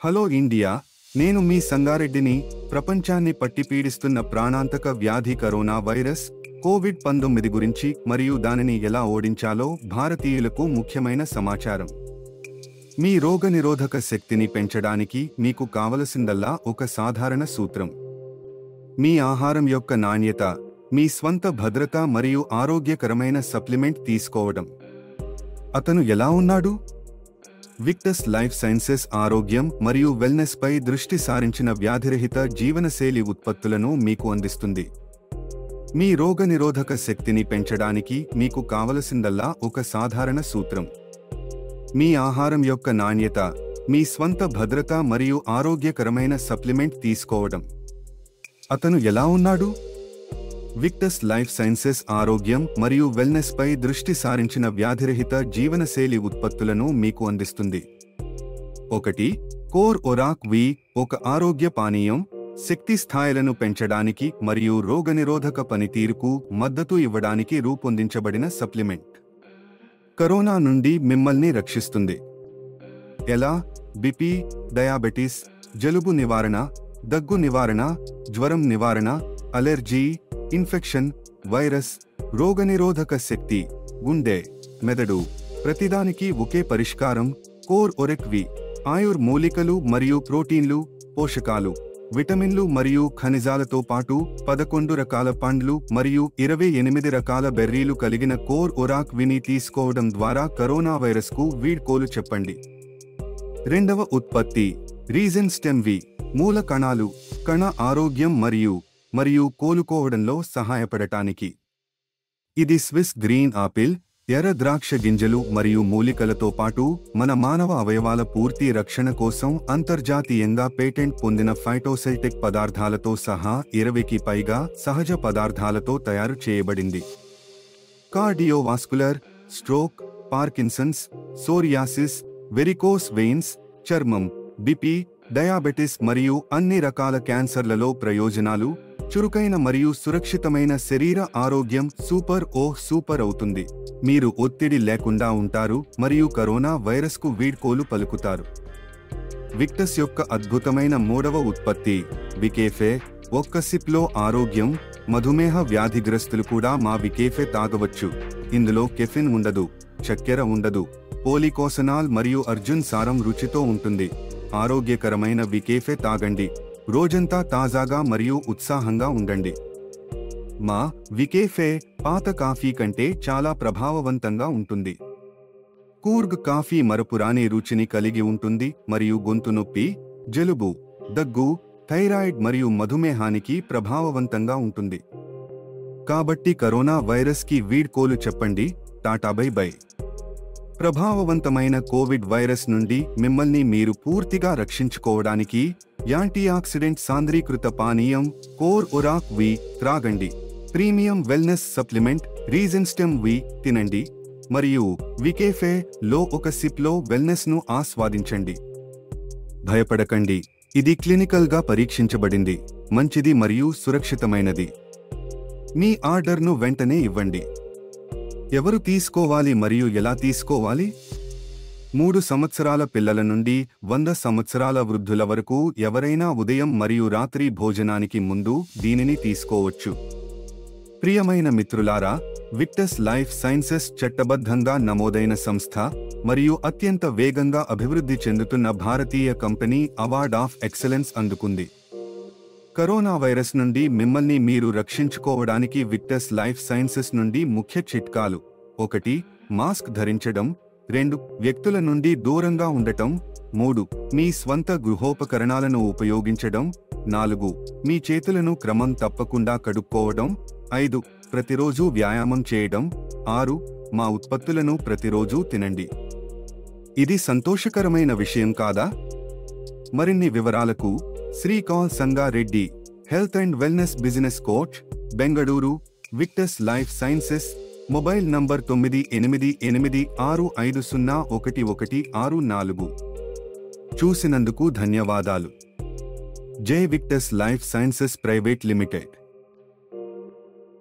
Hello India, నేను మీ సంగారెడ్డిని. ప్రపంచాన్ని పట్టిపీడిస్తున్న ప్రాణాంతక వ్యాధి కరోనా వైరస్ కోవిడ్-19 గురించి మరియు దానిని ఎలా ఓడించాలో భారతీయులకు ముఖ్యమైన సమాచారం. మీ రోగనిరోధక శక్తిని పెంచడానికి మీకు కావలసిందల్లా ఒక సాధారణ సూత్రం: మీ ఆహారం యొక్క నాణ్యత, మీ స్వంత భద్రత మరియు ఆరోగ్యకరమైన సప్లిమెంట్ తీసుకోవడం. అతను ఎలా ఉన్నాడు? విక్టస్ లైఫ్ సైన్సెస్ ఆరోగ్యం మరియు వెల్నెస్ పై దృష్టి సారించిన వ్యాధిరహిత జీవనశైలి ఉత్పత్తులను మీకు అందిస్తుంది. మీ రోగనిరోధక శక్తిని పెంచడానికి మీకు కావలసిందల్లా ఒక సాధారణ సూత్రం: మీ ఆహారం యొక్క నాణ్యత, మీ స్వంత భద్రత మరియు ఆరోగ్యకరమైన సప్లిమెంట్ తీసుకోవడం. అతను ఎలా ఉన్నాడు? విక్టస్ లైఫ్ సైన్సెస్ ఆరోగ్యం మరియు వెల్నెస్ పై దృష్టి సారించిన వ్యాధిరహిత జీవనశైలి ఉత్పత్తులను మీకు అందిస్తుంది. 1. కోర్ ఒరాక్ వి, ఒక ఆరోగ్య పానీయం, శక్తి స్థాయిలను పెంచడానికి మరియు రోగనిరోధక పనితీరుకు మద్దతు ఇవ్వడానికి రూపొందించబడిన సప్లిమెంట్. కరోనా నుండి మిమ్మల్ని రక్షిస్తుంది. ఎలా? బిపి, డయాబెటిస్, జలుబు నివారణ, దగ్గు నివారణ, జ్వరం నివారణ, అలెర్జీ, ఇన్ఫెక్షన్, వైరస్, రోగనిరోధక శక్తి, గుండె, మెదడు, ప్రతిదానికి ఒకే పరిష్కారం. కోర్ ఒరెక్ వి ఆయుర్ మూలికలు మరియు ప్రోటీన్లు, పోషకాలు, విటమిన్లు మరియు ఖనిజాలతో పాటు 11 రకాల పండ్లు మరియు 28 రకాల బెర్రీలు కలిగిన కోర్ ఒరాక్ విని తీసుకోవడం ద్వారా కరోనా వైరస్కు వీడ్కోలు చెప్పండి. 2వ ఉత్పత్తి రీజన్ స్టెమ్ వి, మూల కణాలు, కణ ఆరోగ్యం మరియు కోలుకోవడంలో సహాయపడటానికి. ఇది స్విస్ గ్రీన్ ఆపిల్, ఎర్ర ద్రాక్ష గింజలు మరియు మూలికలతో పాటు మన మానవ అవయవాల పూర్తి రక్షణ కోసం అంతర్జాతీయంగా పేటెంట్ పొందిన ఫైటోసెల్టిక్ పదార్థాలతో సహా 20కి పైగా సహజ పదార్థాలతో తయారు చేయబడింది. Cardiovascular, stroke, Parkinson's, psoriasis, varicose veins, చర్మం, బిపి, డయాబెటిస్ మరియు అన్ని రకాల క్యాన్సర్లలో ప్రయోజనాలు. చురుకైన మరియు సురక్షితమైన శరీర ఆరోగ్యం సూపర్ అవుతుంది. మీరు ఒత్తిడి లేకుండా ఉంటారు మరియు కరోనా వైరస్కు వీడ్కోలు పలుకుతారు. విక్టస్ యొక్క అద్భుతమైన 3వ ఉత్పత్తి వికేఫే. ఒక్క సిప్లో ఆరోగ్యం. మధుమేహ వ్యాధిగ్రస్తులు కూడా మా వికేఫే తాగవచ్చు. ఇందులో కెఫిన్ ఉండదు, చక్కెర ఉండదు, పోలికోసనాల్ మరియు అర్జున్ సారం రుచితో ఉంటుంది. ఆరోగ్యకరమైన వికేఫే తాగండి. రోజంతా తాజాగా మరియు ఉత్సాహంగా ఉండండి. మా వికేఫే పాత కాఫీ కంటే చాలా ప్రభావవంతంగా ఉంటుంది. కూర్గ్ కాఫీ మరపురాని రుచిని కలిగి ఉంటుంది మరియు గొంతు నొప్పి, జలుబు, దగ్గు, థైరాయిడ్ మరియు మధుమేహానికి ప్రభావవంతంగా ఉంటుంది. కాబట్టి కరోనా వైరస్కి వీడ్కోలు చెప్పండి. Tata bye bye. ప్రభావవంతమైన కోవిడ్ వైరస్ నుండి మిమ్మల్ని మీరు పూర్తిగా రక్షించుకోవడానికి యాంటీఆక్సిడెంట్ సాంద్రీకృత పానీయం కోర్ ఒరాక్ వి త్రాగండి. Premium wellness supplement reason stem V తినండి మరియు వికేఫే లో ఒక సిప్లో వెల్నెస్ను ఆస్వాదించండి. భయపడకండి, ఇది క్లినికల్గా పరీక్షించబడింది, మంచిది మరియు సురక్షితమైనది. మీ ఆర్డర్ను వెంటనే ఇవ్వండి. ఎవరు తీసుకోవాలి మరియు ఎలా తీసుకోవాలి? 3 సంవత్సరాల పిల్లల నుండి 100 సంవత్సరాల వృద్ధుల వరకు ఎవరైనా ఉదయం మరియు రాత్రి భోజనానికి ముందు దీనిని తీసుకోవచ్చు. ప్రియమైన మిత్రులారా, విక్టస్ లైఫ్ సైన్సెస్ చట్టబద్ధంగా నమోదైన సంస్థ మరియు అత్యంత వేగంగా అభివృద్ధి చెందుతున్న భారతీయ కంపెనీ అవార్డ్ ఆఫ్ ఎక్సలెన్స్ అందుకుంది. కరోనా వైరస్ నుండి మిమ్మల్ని మీరు రక్షించుకోవడానికి విక్టస్ లైఫ్ సైన్సెస్ నుండి ముఖ్య చిట్కాలు: 1. మాస్క్ ధరించడం. 2. వ్యక్తుల నుండి దూరంగా ఉండటం. 3. మీ స్వంత గృహోపకరణాలను ఉపయోగించడం. 4. మీ చేతులను క్రమం తప్పకుండా కడుక్కోవడం. 5. ప్రతిరోజు వ్యాయామం చేయడం. 6. మా ఉత్పత్తులను ప్రతిరోజు తినండి. ఇది సంతోషకరమైన విషయం కాదా? మరిన్ని వివరాలకు Srikal Sangareddy, health and wellness business coach, Bengaluru. Victus life sciences. Mobile number 9886501164. చూసినందుకు ధన్యవాదాలు. జై Victus life sciences private limited.